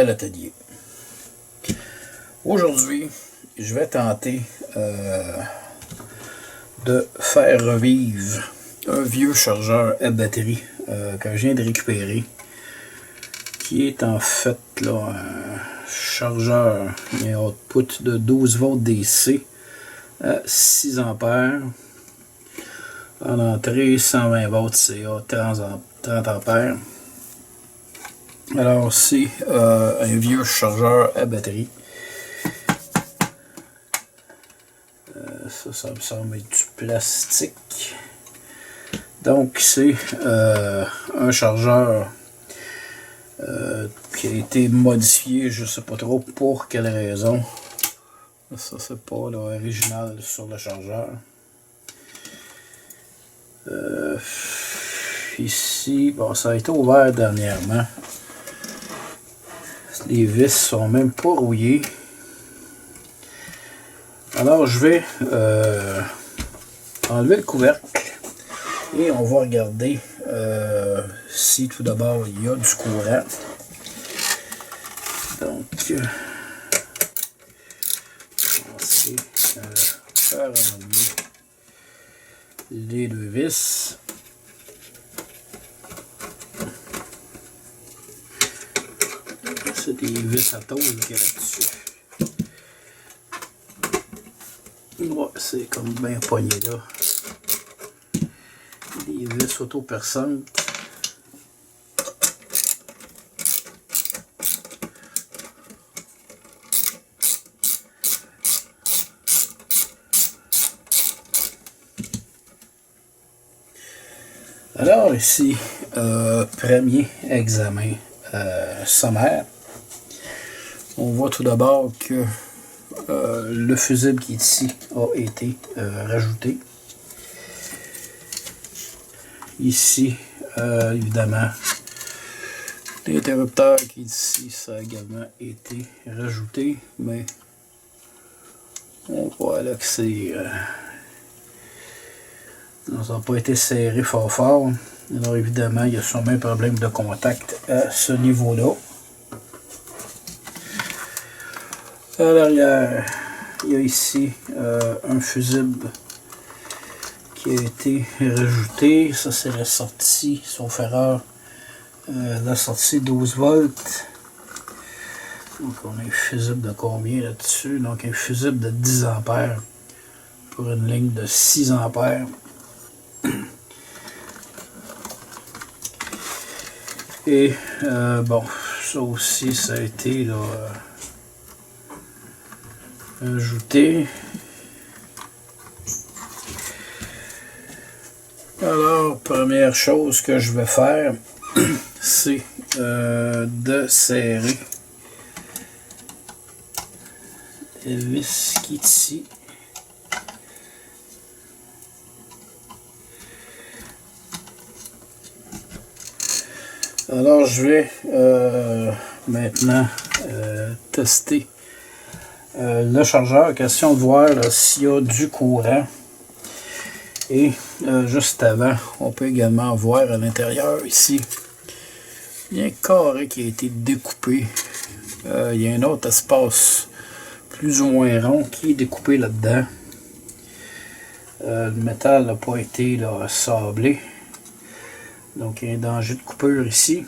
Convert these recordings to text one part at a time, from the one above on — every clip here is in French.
l'atelier. Aujourd'hui, je vais tenter de faire revivre un vieux chargeur à batterie que je viens de récupérer, qui est en fait là, un chargeur et output de 12 volts DC à 6 ampères. En entrée 120 volts CA 30 ampères. Alors c'est un vieux chargeur à batterie. Ça me semble être du plastique. Donc c'est un chargeur qui a été modifié, je ne sais pas trop pour quelle raison. Ça c'est pas l'original sur le chargeur. Ici, bon, ça a été ouvert dernièrement. Les vis sont même pas rouillées. Alors je vais enlever le couvercle et on va regarder si tout d'abord il y a du courant. Donc on va commencer par enlever les deux vis. C'est des vis à tôle qu'il y a là-dessus. Ouais, c'est comme bien pogné là. Des vis auto-perçantes. Alors ici, premier examen sommaire. On voit tout d'abord que le fusible qui est ici a été rajouté. Ici, évidemment, l'interrupteur qui est ici, ça a également été rajouté, mais on voit là que c'est... ça n'a pas été serré fort fort. Alors évidemment, il y a sûrement un problème de contact à ce niveau-là. À l'arrière, il y a ici un fusible qui a été rajouté. Ça, c'est la sortie, sauf erreur, la sortie 12 volts. Donc, on a un fusible de combien là-dessus? Donc, un fusible de 10 ampères pour une ligne de 6 ampères. Et, bon, ça aussi, ça a été là, ajouté. Alors, première chose que je vais faire, c'est de serrer la vis qui est ici. Alors, je vais maintenant tester le chargeur, question de voir s'il y a du courant. Et juste avant, on peut également voir à l'intérieur ici, il y a un carré qui a été découpé. Il y a un autre espace plus ou moins rond qui est découpé là-dedans. Le métal n'a pas été là, sablé. Donc il y a un danger de coupure ici.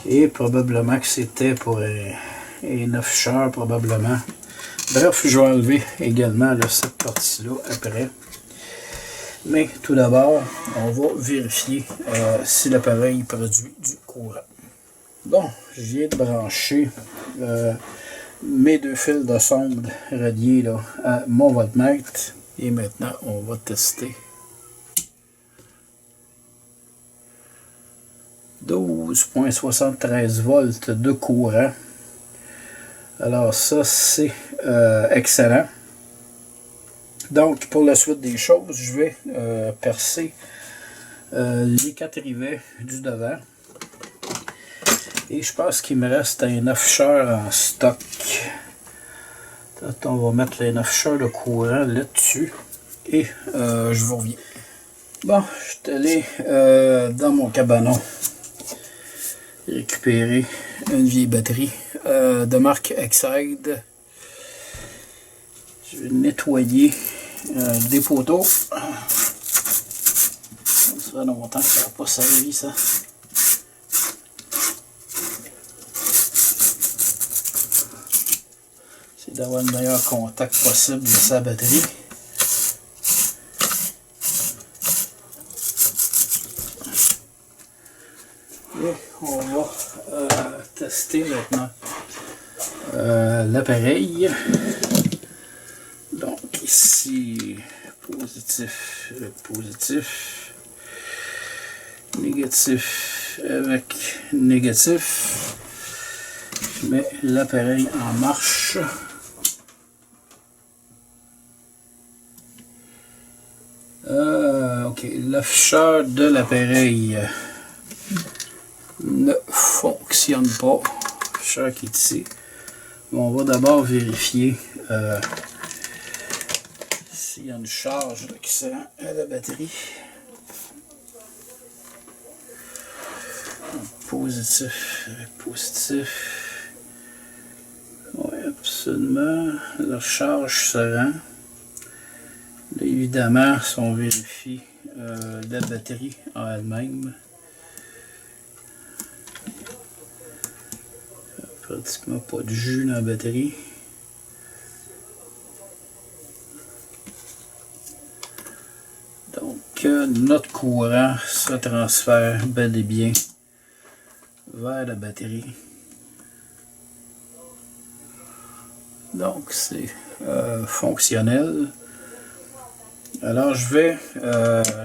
Et probablement que c'était pour un afficheur, probablement. Bref, je vais enlever également là, cette partie-là après. Mais tout d'abord, on va vérifier si l'appareil produit du courant. Bon, je viens de brancher mes deux fils de sonde reliés là, à mon voltmètre. Et maintenant, on va tester. 12,73 volts de courant. Alors ça, c'est excellent. Donc, pour la suite des choses, je vais percer les 4 rivets du devant. Et je pense qu'il me reste un afficheur en stock. On va mettre les afficheurs de courant là-dessus. Et je vous reviens. Bon, je suis allé dans mon cabanon récupérer une vieille batterie de marque Excite. Je vais nettoyer des poteaux. Ça fait longtemps que ça n'a pas servi, ça. C'est d'avoir le meilleur contact possible de sa batterie. Et on va tester maintenant l'appareil. Donc ici, positif, positif, négatif avec négatif. Je mets l'appareil en marche. Ok, l'afficheur de l'appareil ne fonctionne pas. L'afficheur qui est ici. On va d'abord vérifier s'il y a une charge qui sert à la batterie. Positif avec positif. Oui, absolument. La charge se rend. Là, évidemment, si on vérifie la batterie en elle-même, pratiquement pas de jus dans la batterie. Donc, notre courant se transfère bel et bien vers la batterie. Donc, c'est fonctionnel. Alors, je vais,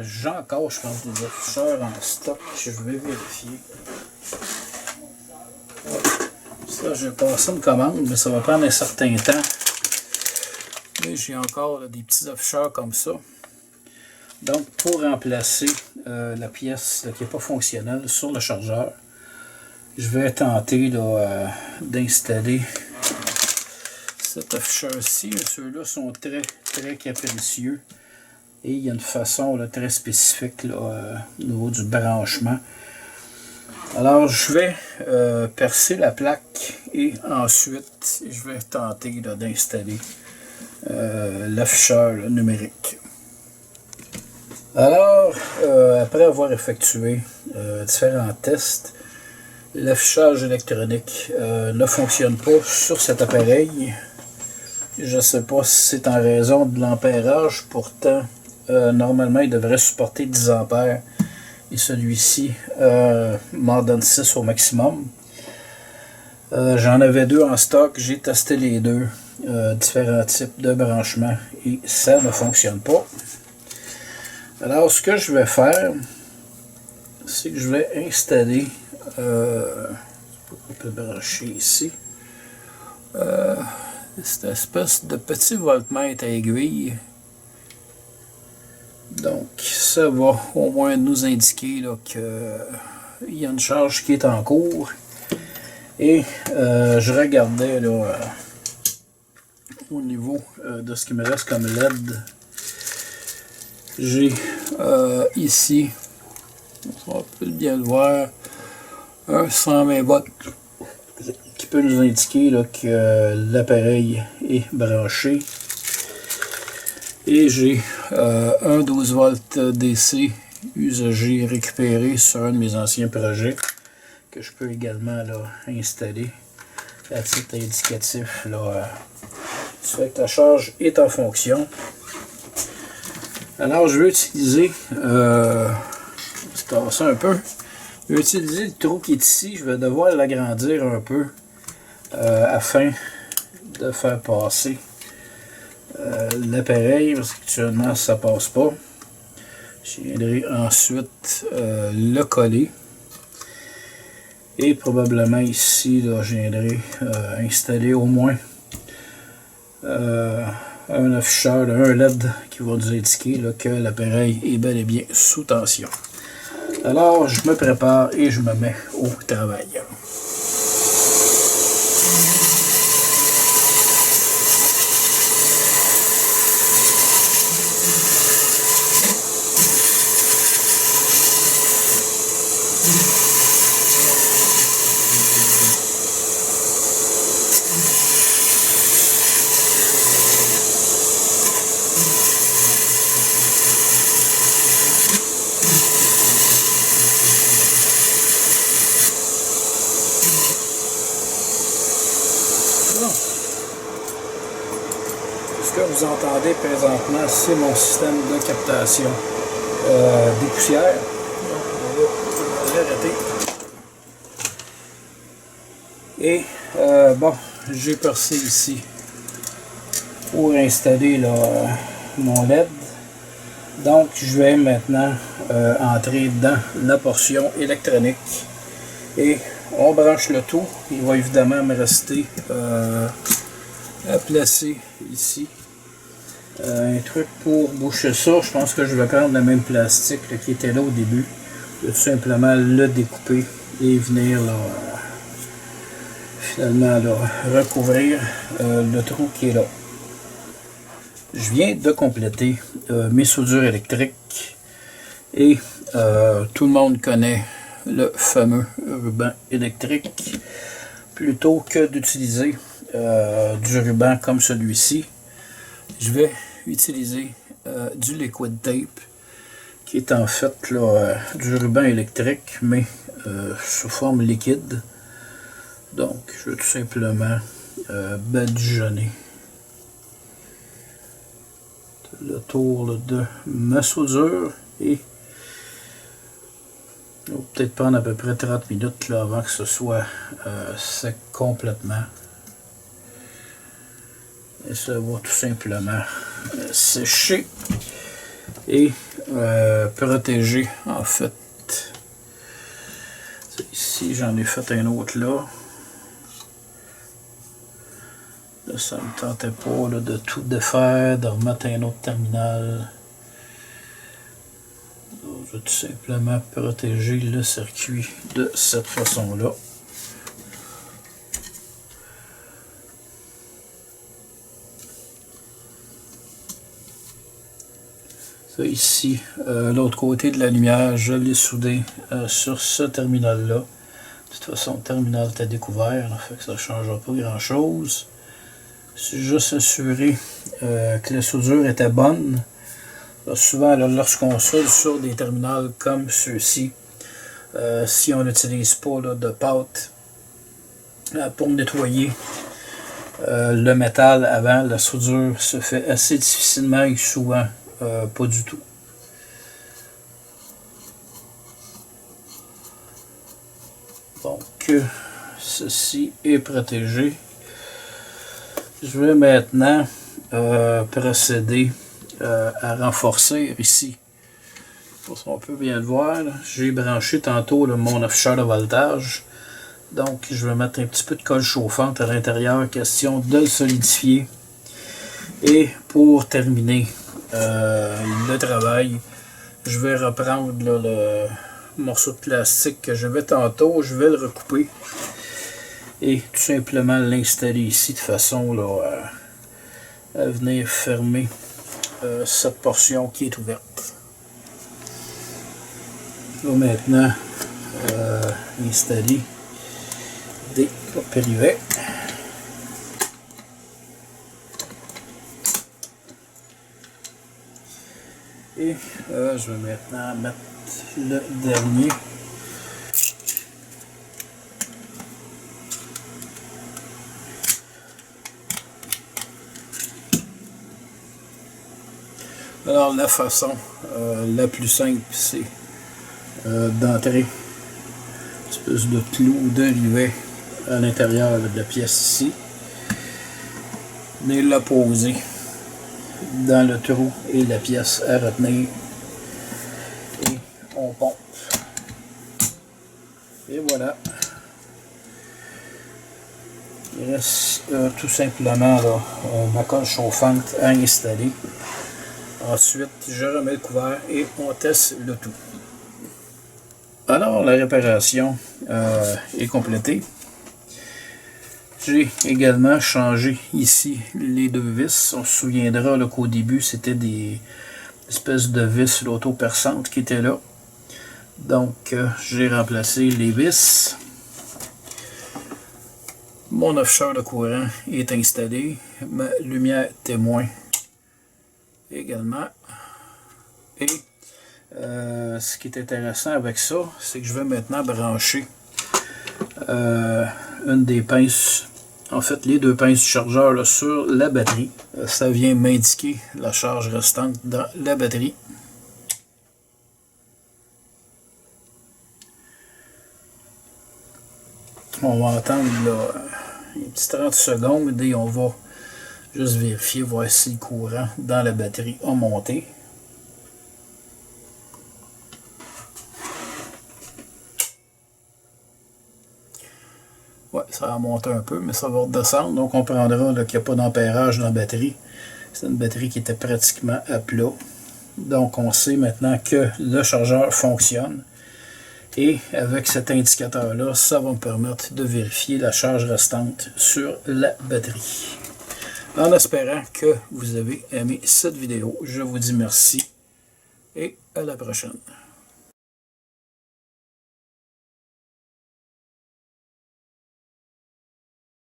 j'ai encore, je pense, des afficheurs en stock. Je vais vérifier. Ça, j'ai passé une commande, mais ça va prendre un certain temps. Mais j'ai encore là, des petits afficheurs comme ça. Donc, pour remplacer la pièce là, qui n'est pas fonctionnelle sur le chargeur, je vais tenter d'installer cet afficheur-ci. Ceux-là sont très, très capricieux. Et il y a une façon là, très spécifique là, au niveau du branchement. Alors, je vais percer la plaque et ensuite, je vais tenter d'installer l'afficheur numérique. Alors, après avoir effectué différents tests, l'affichage électronique ne fonctionne pas sur cet appareil. Je ne sais pas si c'est en raison de l'ampérage, pourtant, normalement, il devrait supporter 10 ampères. Et celui-ci m'en donne 6 au maximum. J'en avais 2 en stock, j'ai testé les deux, différents types de branchements, et ça ne fonctionne pas. Alors, ce que je vais faire, c'est que je vais installer, on peut brancher ici, cette espèce de petit voltmètre à aiguille. Donc, ça va au moins nous indiquer qu'il y a une charge qui est en cours. Et je regardais là, au niveau de ce qui me reste comme LED. J'ai ici, on peut bien le voir, un 120 volts qui peut nous indiquer là, que l'appareil est branché. Et j'ai un 12 volts DC usagé récupéré sur un de mes anciens projets que je peux également là, installer à titre indicatif. Là, ça fait que la charge est en fonction. Alors je vais utiliser, se tasser un peu, je vais utiliser le trou qui est ici, je vais devoir l'agrandir un peu afin de faire passer l'appareil, parce qu'actuellement ça passe pas. Je viendrai ensuite le coller. Et probablement ici, là, je viendrai installer au moins un afficheur, un LED qui va nous indiquer là, que l'appareil est bel et bien sous tension. Alors, je me prépare et je me mets au travail. que vous entendez présentement, c'est mon système de captation des poussières. Donc, on va l'arrêter. Et bon, j'ai percé ici pour installer là, mon LED. Donc, je vais maintenant entrer dans la portion électronique et on branche le tout. Il va évidemment me rester à placer ici un truc pour boucher ça. Je pense que je vais prendre le même plastique là, qui était là au début. Je vais tout simplement le découper et venir là, finalement là, recouvrir le trou qui est là. Je viens de compléter mes soudures électriques et tout le monde connaît le fameux ruban électrique. Plutôt que d'utiliser du ruban comme celui-ci, je vais utiliser du liquid tape qui est en fait là, du ruban électrique mais sous forme liquide. Donc je vais tout simplement badigeonner le tour là, de ma soudure et on va peut-être prendre à peu près 30 minutes là, avant que ce soit sec complètement. Et ça va tout simplement sécher et protéger en fait. Ici j'en ai fait un autre là. Là, ça ne me tentait pas là, de tout défaire, de remettre un autre terminal. Donc, je vais tout simplement protéger le circuit de cette façon-là. Ça ici, l'autre côté de la lumière, je l'ai soudé sur ce terminal-là. De toute façon, le terminal était découvert, là, fait que ça ne changera pas grand-chose. Je suis juste assuré que la soudure était bonne. Alors, souvent, lorsqu'on soude sur des terminals comme ceux-ci, si on n'utilise pas là, de pâte pour nettoyer le métal avant, la soudure se fait assez difficilement et souvent pas du tout. Donc, ceci est protégé. Je vais maintenant procéder à renforcer ici. On peut bien le voir, j'ai branché tantôt là, mon afficheur de voltage. Donc je vais mettre un petit peu de colle chauffante à l'intérieur, question de le solidifier. Et pour terminer le travail, je vais reprendre là, le morceau de plastique que j'avais tantôt, je vais le recouper. Et tout simplement l'installer ici de façon là, à venir fermer cette portion qui est ouverte. Je vais maintenant installer des périvets. Et je vais maintenant mettre le dernier. Alors la façon la plus simple, c'est d'entrer une espèce de clou de rivet à l'intérieur de la pièce ici. Venir la poser dans le trou et la pièce à retenir. Et on pompe. Et voilà. Il reste tout simplement là, ma colle chauffante à installer. Ensuite, je remets le couvert et on teste le tout. Alors, la réparation est complétée. J'ai également changé ici les deux vis. On se souviendra qu'au début, c'était des espèces de vis auto-perçantes qui étaient là. Donc, j'ai remplacé les vis. Mon afficheur de courant est installé. Ma lumière témoin également. Et ce qui est intéressant avec ça, c'est que je vais maintenant brancher une des pinces en fait, les deux pinces du chargeur là, sur la batterie. Ça vient m'indiquer la charge restante dans la batterie. On va attendre là, une petite 30 secondes et on va juste vérifier, voir si le courant dans la batterie a monté. Ouais, ça va monter un peu, mais ça va redescendre. Donc on prendra qu'il n'y a pas d'ampérage dans la batterie. C'est une batterie qui était pratiquement à plat. Donc on sait maintenant que le chargeur fonctionne. Et avec cet indicateur-là, ça va me permettre de vérifier la charge restante sur la batterie. En espérant que vous avez aimé cette vidéo, je vous dis merci et à la prochaine.